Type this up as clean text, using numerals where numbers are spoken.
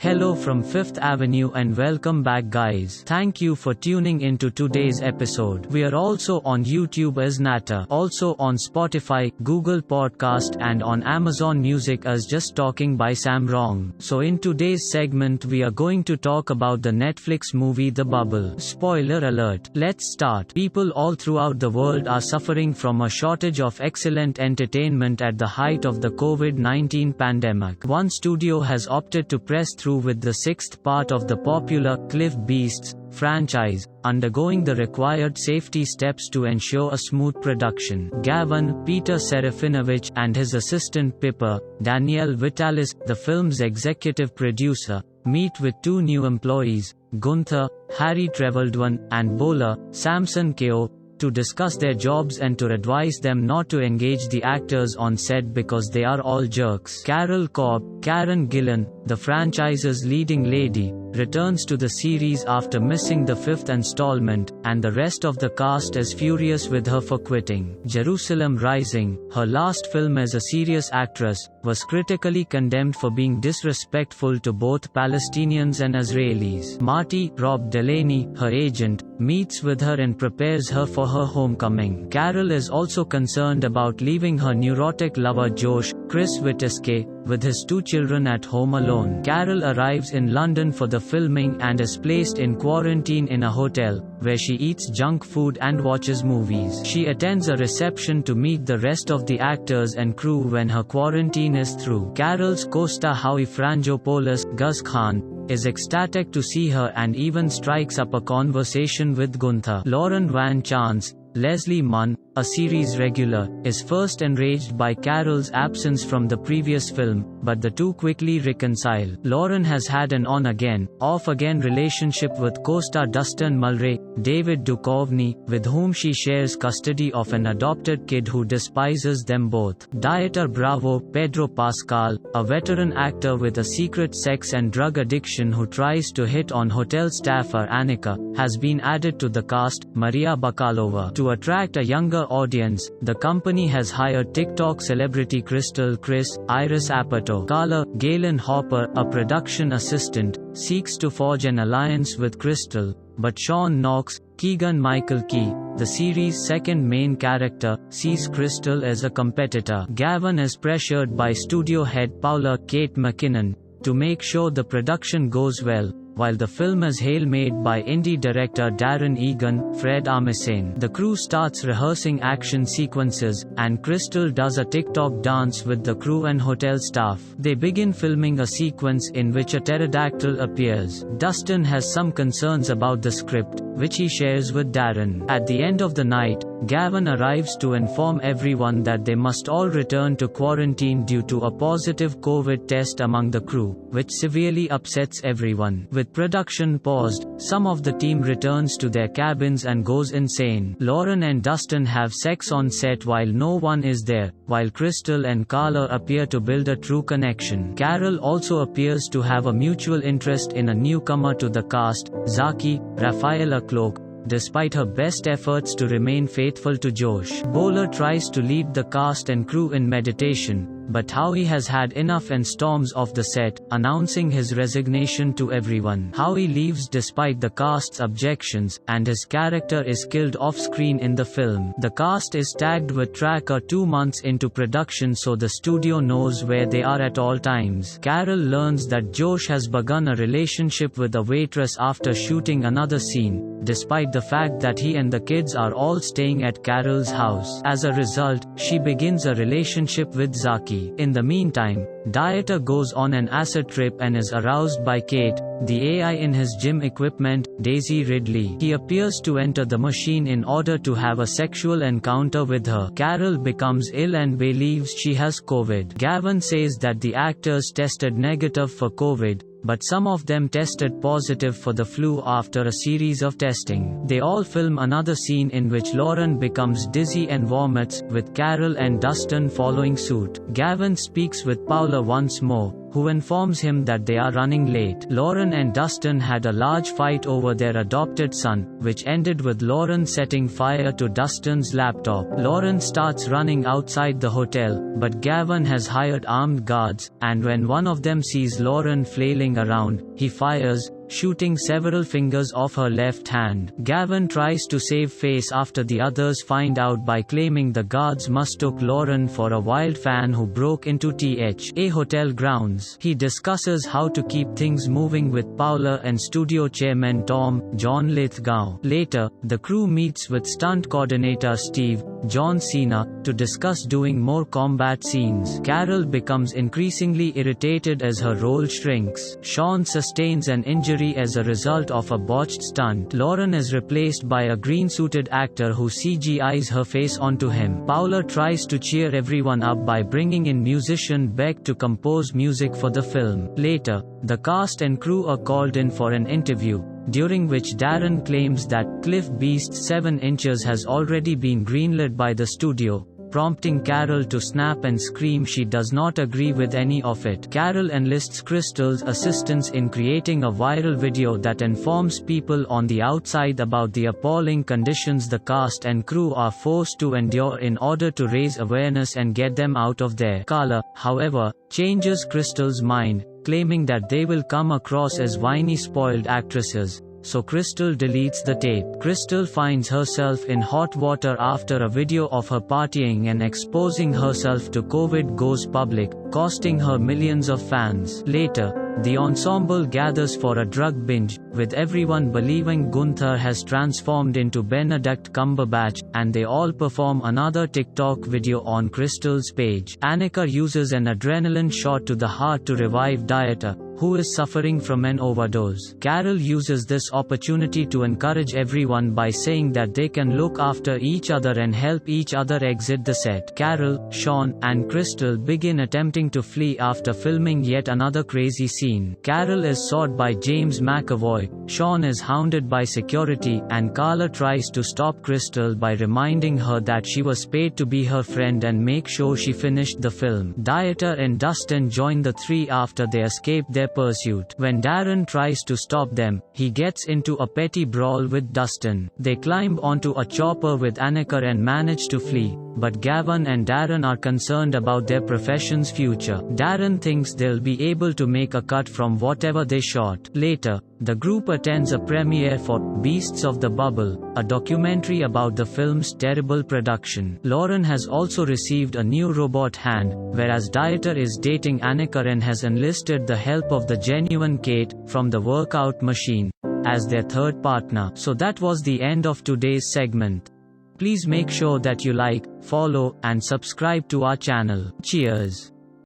Hello from Fifth Avenue and welcome back guys. Thank you for tuning into today's episode. We are also on YouTube as NATTER, also on Spotify, Google Podcast and on Amazon Music as Just Talking by Sam Wrong. So in today's segment we are going to talk about the Netflix movie The Bubble. Spoiler alert. Let's start. People all throughout the world are suffering from a shortage of excellent entertainment at the height of the COVID-19 pandemic. One studio has opted to press through with the sixth part of the popular Cliff Beasts franchise, undergoing the required safety steps to ensure a smooth production. Gavin, Peter Serafinovich, and his assistant Pippa, Danielle Vitalis, the film's executive producer, meet with two new employees, Gunther, Harry Trevelyan, and Bola, Samson Keo, to discuss their jobs and to advise them not to engage the actors on set because they are all jerks. Carol Cobb, Karen Gillan, the franchise's leading lady, returns to the series after missing the fifth installment, and the rest of the cast is furious with her for quitting. Jerusalem Rising, her last film as a serious actress, was critically condemned for being disrespectful to both Palestinians and Israelis. Marty, Rob Delaney, her agent, meets with her and prepares her for her homecoming. Carol is also concerned about leaving her neurotic lover Josh, Chris Witteske, with his two children at home alone. Carol arrives in London for the filming and is placed in quarantine in a hotel, where she eats junk food and watches movies. She attends a reception to meet the rest of the actors and crew when her quarantine is through. Carol's co-star Howie Frangopoulos, Gus Khan, is ecstatic to see her and even strikes up a conversation with Gunther. Lauren Van Chance, Leslie Munn, a series regular, is first enraged by Carol's absence from the previous film, but the two quickly reconcile. Lauren has had an on-again, off-again relationship with co-star Dustin Mulray, David Duchovny, with whom she shares custody of an adopted kid who despises them both. Dieter Bravo, Pedro Pascal, a veteran actor with a secret sex and drug addiction who tries to hit on hotel staffer Annika, has been added to the cast. Maria Bakalova. To attract a younger audience, the company has hired TikTok celebrity Crystal Chris, Iris Apatow. Carla, Galen Hopper, a production assistant, seeks to forge an alliance with Crystal, but Sean Knox, Keegan-Michael Key, the series' second main character, sees Crystal as a competitor. Gavin is pressured by studio head Paula Kate McKinnon to make sure the production goes well, while the film is hail-made by indie director Darren Egan, Fred Armisen. The crew starts rehearsing action sequences, and Crystal does a TikTok dance with the crew and hotel staff. They begin filming a sequence in which a pterodactyl appears. Dustin has some concerns about the script, which he shares with Darren. At the end of the night, Gavin arrives to inform everyone that they must all return to quarantine due to a positive COVID test among the crew, which severely upsets everyone. With production paused, some of the team returns to their cabins and goes insane. Lauren and Dustin have sex on set while no one is there, while Crystal and Carla appear to build a true connection. Carol also appears to have a mutual interest in a newcomer to the cast, Zaki, Rafaela Cloak, despite her best efforts to remain faithful to Josh. Bola tries to lead the cast and crew in meditation, but Howie has had enough and storms off the set, announcing his resignation to everyone. Howie leaves despite the cast's objections, and his character is killed off-screen in the film. The cast is tagged with tracker 2 months into production so the studio knows where they are at all times. Carol learns that Josh has begun a relationship with a waitress after shooting another scene, despite the fact that he and the kids are all staying at Carol's house. As a result, she begins a relationship with Zaki. In the meantime, Dieter goes on an acid trip and is aroused by Kate, the AI in his gym equipment, Daisy Ridley. He appears to enter the machine in order to have a sexual encounter with her. Carol becomes ill and believes she has COVID. Gavin says that the actors tested negative for COVID, but some of them tested positive for the flu after a series of testing. They all film another scene in which Lauren becomes dizzy and vomits, with Carol and Dustin following suit. Gavin speaks with Paula once more, who informs him that they are running late. Lauren and Dustin had a large fight over their adopted son, which ended with Lauren setting fire to Dustin's laptop. Lauren starts running outside the hotel, but Gavin has hired armed guards, and when one of them sees Lauren flailing around, he fires, shooting several fingers off her left hand. Gavin tries to save face after the others find out by claiming the guards mistook Lauren for a wild fan who broke into a hotel grounds. He discusses how to keep things moving with Paula and studio chairman John Lithgow. Later, the crew meets with stunt coordinator Steve, John Cena, to discuss doing more combat scenes. Carol becomes increasingly irritated as her role shrinks. Sean sustains an injury as a result of a botched stunt. Lauren is replaced by a green-suited actor who CGIs her face onto him. Paula tries to cheer everyone up by bringing in musician Beck to compose music for the film. Later, the cast and crew are called in for an interview, during which Darren claims that Cliff Beast's 7 Inches has already been greenlit by the studio, prompting Carol to snap and scream she does not agree with any of it. Carol enlists Crystal's assistance in creating a viral video that informs people on the outside about the appalling conditions the cast and crew are forced to endure in order to raise awareness and get them out of there. Carla, however, changes Crystal's mind, claiming that they will come across as whiny spoiled actresses, so Crystal deletes the tape. Crystal finds herself in hot water after a video of her partying and exposing herself to COVID goes public, costing her millions of fans. Later, the ensemble gathers for a drug binge, with everyone believing Gunther has transformed into Benedict Cumberbatch, and they all perform another TikTok video on Crystal's page. Annika uses an adrenaline shot to the heart to revive Dieter, who is suffering from an overdose. Carol uses this opportunity to encourage everyone by saying that they can look after each other and help each other exit the set. Carol, Sean, and Crystal begin attempting to flee after filming yet another crazy scene. Carol is sought by James McAvoy, Sean is hounded by security, and Carla tries to stop Crystal by reminding her that she was paid to be her friend and make sure she finished the film. Dieter and Dustin join the three after they escape their pursuit. When Darren tries to stop them, he gets into a petty brawl with Dustin. They climb onto a chopper with Annika and manage to flee, but Gavin and Darren are concerned about their profession's future. Darren thinks they'll be able to make a cut from whatever they shot. Later, the group attends a premiere for Beasts of the Bubble, a documentary about the film's terrible production. Lauren has also received a new robot hand, whereas Dieter is dating Annika and has enlisted the help of the genuine Kate from the workout machine as their third partner. So that was the end of today's segment. Please make sure that you like, follow, and subscribe to our channel. Cheers!